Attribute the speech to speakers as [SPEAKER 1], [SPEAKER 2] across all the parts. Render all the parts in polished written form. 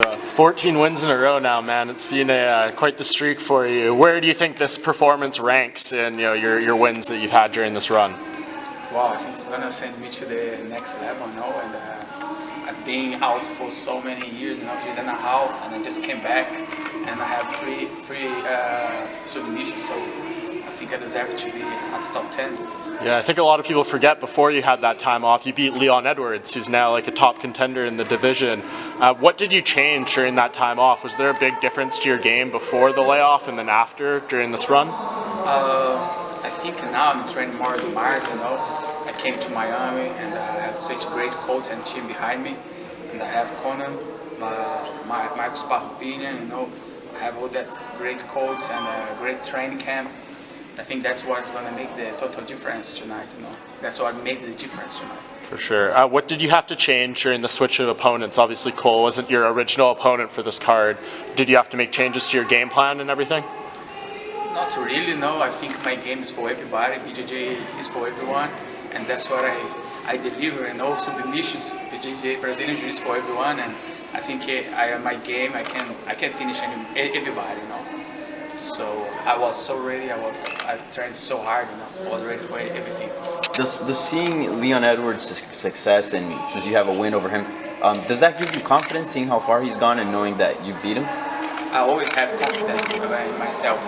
[SPEAKER 1] 14 wins in a row now, man. It's been quite the streak for you. Where do you think this performance ranks in your wins that you've had during this run?
[SPEAKER 2] Wow, I think it's gonna send me to the next level, and I've been out for so many years, 3.5, and I just came back, and I have three submissions, so I think I deserve to be at top 10.
[SPEAKER 1] Yeah, I think a lot of people forget before you had that time off, you beat Leon Edwards, who's now like a top contender in the division. What did you change during that time off? Was there a big difference to your game before the layoff and then after during this run?
[SPEAKER 2] I think now I'm training more smart, I came to Miami and I have such a great coach and team behind me. And I have Conan, Marcos Parrupinha, I have all that great coach and a great training camp. I think that's what's going to make the total difference tonight, That's what made the difference tonight.
[SPEAKER 1] For sure. What did you have to change during the switch of opponents? Obviously, Cole wasn't your original opponent for this card. Did you have to make changes to your game plan and everything?
[SPEAKER 2] Not really, no. I think my game is for everybody. BJJ is for everyone, and that's what I deliver. And also the missions, BJJ Brazilian Jiu is for everyone, and I think my game I can finish everybody, So I was so ready. I've trained so hard, I was ready for everything.
[SPEAKER 3] Does seeing Leon Edwards' success, and since you have a win over him, does that give you confidence, seeing how far he's gone and knowing that you beat him?
[SPEAKER 2] I always have confidence in myself,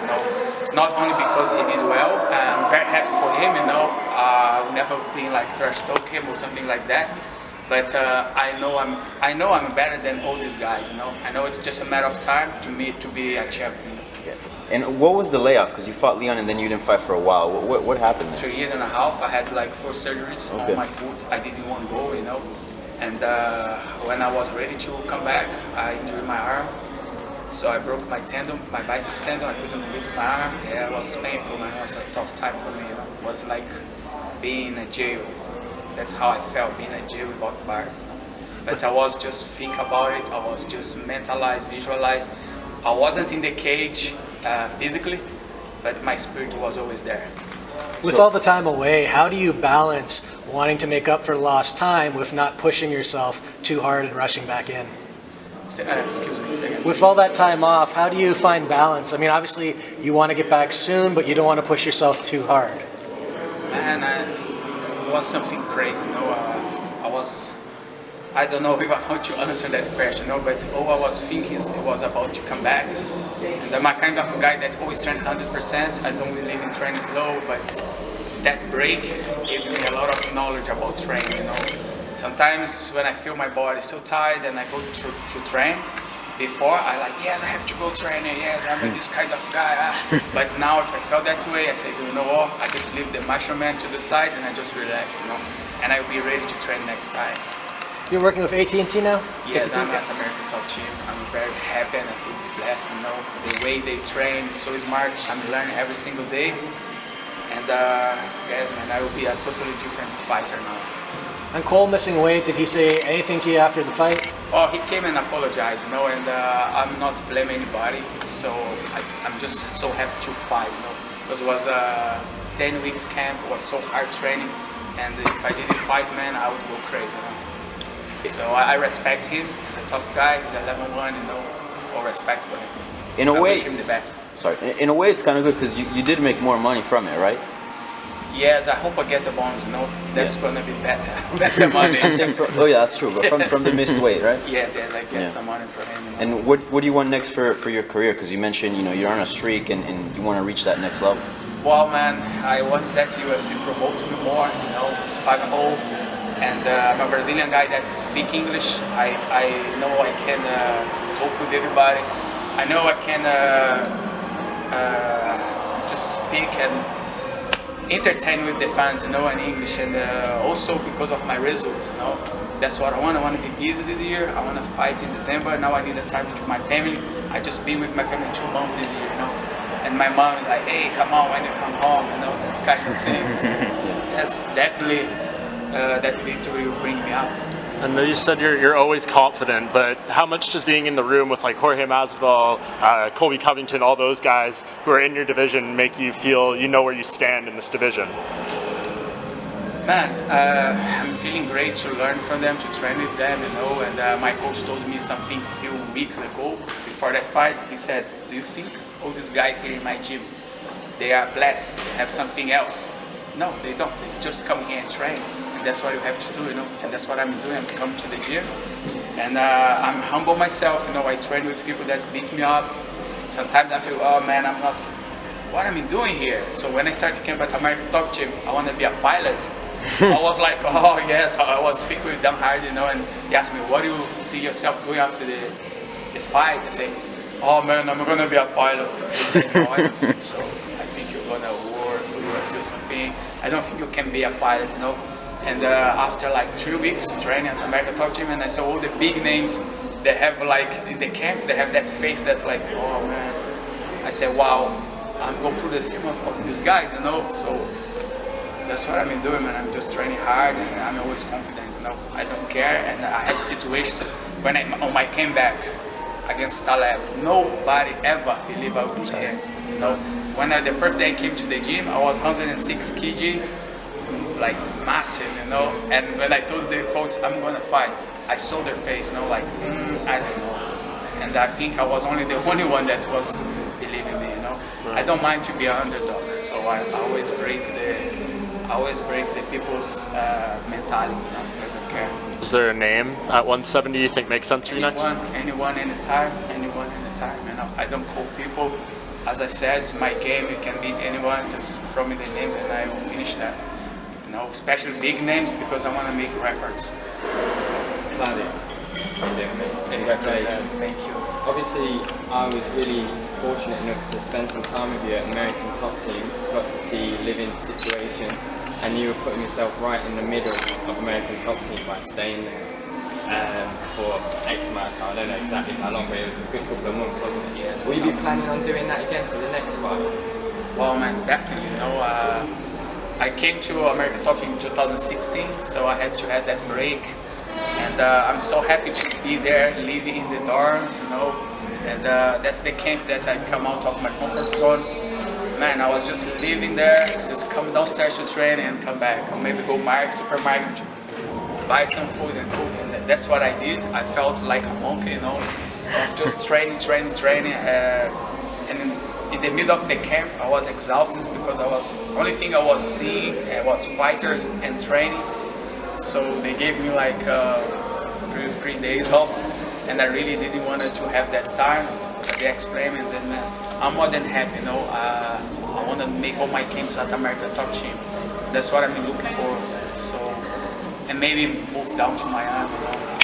[SPEAKER 2] It's not only because he did well. I'm very happy for him, I've never been like trash talk him or something like that. But I know I'm better than all these guys, I know it's just a matter of time to me to be a champion.
[SPEAKER 3] And what was the layoff? Because you fought Leon and then you didn't fight for a while. What happened there?
[SPEAKER 2] 3.5 years. I had like 4 surgeries on my foot. I didn't want to go, And when I was ready to come back, I injured my arm. So I broke my tendon, my biceps tendon. I couldn't lift my arm. Yeah, it was painful, man. It was a tough time for me. It was like being in a jail. That's how I felt, being in a jail without bars. But I was just think about it. I was just mentalize, visualize. I wasn't in the cage physically, but my spirit was always there.
[SPEAKER 4] With all the time away, how do you balance wanting to make up for lost time with not pushing yourself too hard and rushing back in?
[SPEAKER 2] Excuse me a second.
[SPEAKER 4] With all that time off, how do you find balance? I mean, obviously you want to get back soon, but you don't want to push yourself too hard.
[SPEAKER 2] Man, it was something crazy, I don't know how to answer that question, but all I was thinking was about to come back. And I'm a kind of guy that always trains 100%. I don't believe in training slow, but that break gave me a lot of knowledge about training, Sometimes when I feel my body so tired and I go to train, before I yes, I have to go training, yes, I'm this kind of guy. But now if I felt that way, I say, you know what, I just leave the macho man to the side and I just relax, and I'll be ready to train next time.
[SPEAKER 4] You're working with AT&T now?
[SPEAKER 2] Yes, I'm at American Top Team. I'm very happy and I feel blessed, The way they train is so smart. I'm learning every single day. And yes, man, I will be a totally different fighter now.
[SPEAKER 4] And Cole missing weight, did he say anything to you after the fight?
[SPEAKER 2] Oh, he came and apologized, and I'm not blaming anybody. So I'm just so happy to fight, Because it was a 10 weeks camp, it was so hard training. And if I didn't fight, man, I would go crazy, So I respect him. He's a tough guy. He's a level 1, all respect for him.
[SPEAKER 3] In a
[SPEAKER 2] I
[SPEAKER 3] way,
[SPEAKER 2] wish him the best.
[SPEAKER 3] Sorry. In a way, it's kind of good because you did make more money from it, right?
[SPEAKER 2] Yes, I hope I get a bonus. That's gonna be better money.
[SPEAKER 3] Oh yeah, that's true. But from the missed weight, right?
[SPEAKER 2] Yes, I get some money for him.
[SPEAKER 3] And what do you want next for your career? Because you mentioned you're on a streak and you want to reach that next level.
[SPEAKER 2] Well, man, I want that UFC promote me more. It's 5-0. And I'm a Brazilian guy that speaks English. I know I can talk with everybody. I know I can just speak and entertain with the fans, in English. And also because of my results, That's what I want. I want to be busy this year. I want to fight in December. Now I need a time to my family. I just been with my family 2 months this year, And my mom is like, hey, come on when you come home, that kind of things. Yes, definitely. That victory will bring me up.
[SPEAKER 1] I know you said you're always confident, but how much does being in the room with like Jorge Masvidal, Colby Covington, all those guys who are in your division make you feel you know where you stand in this division?
[SPEAKER 2] Man, I'm feeling great to learn from them, to train with them, and my coach told me something a few weeks ago before that fight. He said, do you think all these guys here in my gym, they are blessed, they have something else? No, they don't. They just come here and train, and that's what you have to do, and that's what I'm doing. I'm coming to the gym, and I'm humble myself, I train with people that beat me up. Sometimes I feel, oh man, I'm not, what am I doing here? So when I started camp at American Top Team, I want to be a pilot. I was like, oh yes, I was speaking with them hard, and he asked me, what do you see yourself doing after the fight? I say, oh man, I'm gonna be a pilot. He said, no, I don't think so. I think you're gonna work for UFC or something. I don't think you can be a pilot, And after like 3 weeks training at American Top Team, and I saw all the big names, they have like, in the camp, they have that face that like, oh man. I said, wow, I'm going through the same of these guys, So that's what I've been doing, man. I'm just training hard, and I'm always confident, I don't care. And I had situations when on my comeback against Taleb, nobody ever believed I would be here. When the first day I came to the gym, I was 106 kg, like massive, And when I told the coach I'm gonna fight, I saw their face, like, I don't know. And I think I was only the only one that was believing me, I don't mind to be an underdog, so I always break the people's mentality, I don't care.
[SPEAKER 1] Is there a name at 170 you think makes sense for you next?
[SPEAKER 2] Anyone, anytime, I don't call people. As I said, it's my game, you can beat anyone, just throw me the names and I will finish that. Especially big names, because I want to make records.
[SPEAKER 5] Claudio, how you doing, mate? Congratulations.
[SPEAKER 2] Thank you.
[SPEAKER 5] Obviously, I was really fortunate enough to spend some time with you at American Top Team. Got to see you live in the situation, and you were putting yourself right in the middle of American Top Team by staying there for X amount of time. I don't know exactly how long, but it was a good couple of months, wasn't it?
[SPEAKER 2] Yeah,
[SPEAKER 5] Will you be planning on doing that again for the next fight?
[SPEAKER 2] Well, man, definitely. I came to American Top Team in 2016, so I had to have that break. And I'm so happy to be there, living in the dorms, And that's the camp that I come out of my comfort zone. Man, I was just living there, just come downstairs to train and come back. Or maybe go supermarket to buy some food and cook. And that's what I did. I felt like a monkey, I was just training. And in the middle of the camp, I was exhausted because only thing I was seeing was fighters and training. So they gave me like 3 days off, and I really didn't want to have that time. But they explained, and then I'm more than happy. I want to make all my camps at American Top Team. That's what I'm looking for. So, and maybe move down to Miami.